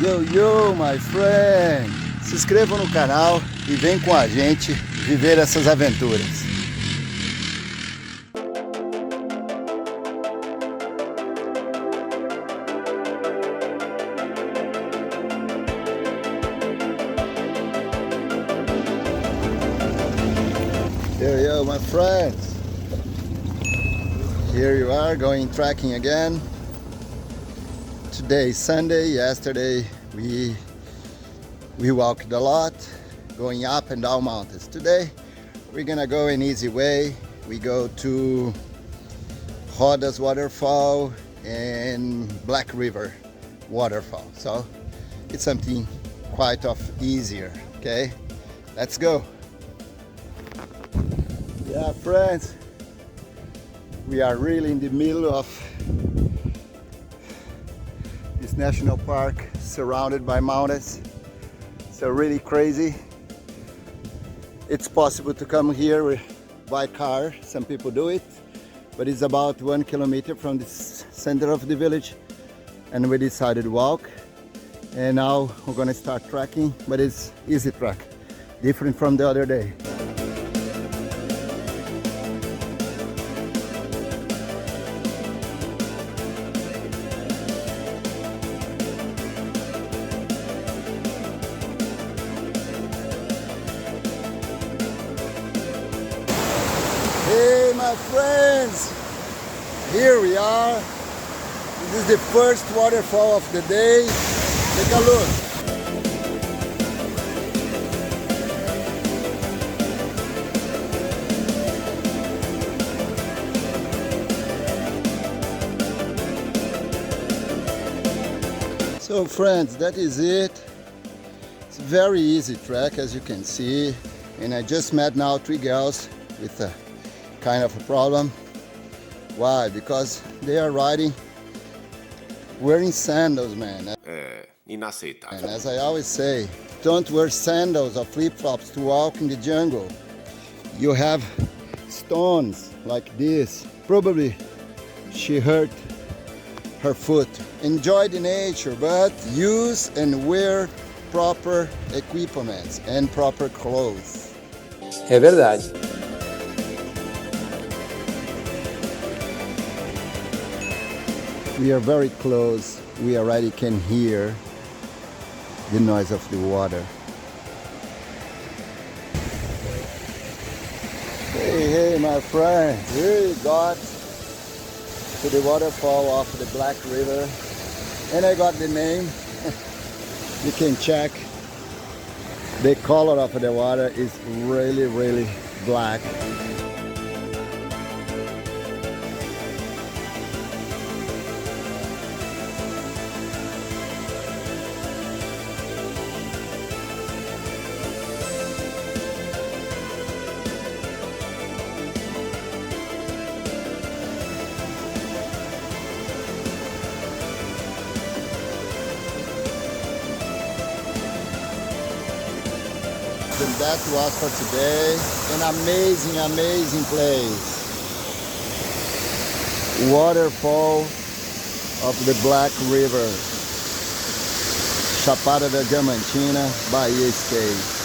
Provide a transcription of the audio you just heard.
Yo, yo, my friend! Se inscreva no canal e vem com a gente viver essas aventuras. Yo, my friends! Here you are, going trekking again. Today is Sunday. Yesterday we walked a lot, going up and down mountains. Today we're gonna go an easy way. We go to Roda's waterfall and Black River waterfall. So it's something quite easier. Okay, let's go. Yeah, friends, we are really in the middle of this national park, surrounded by mountains. So really crazy. It's possible to come here by car. Some people do it, but it's about 1 kilometer from the center of the village, and we decided to walk. And now we're gonna start trekking, but it's easy trek, different from the other day. Hey my friends, here we are. This is the first waterfall of the day. Take a look. So friends, that is it. It's a very easy trek, as you can see, and I just met now 3 girls with a kind of a problem. Why? Because they are riding wearing sandals, man. Inaceitável. And as I always say, don't wear sandals or flip-flops to walk in the jungle. You have stones like this. Probably she hurt her foot. Enjoy the nature, but use and wear proper equipment and proper clothes. É verdade. We are very close. We already can hear the noise of the water. Hey, my friends, we got to the waterfall of the Black River, and I got the name. You can check. The color of the water is really black. And that was for today. An amazing place. Waterfall of the Black River, Chapada da Diamantina, Bahia State.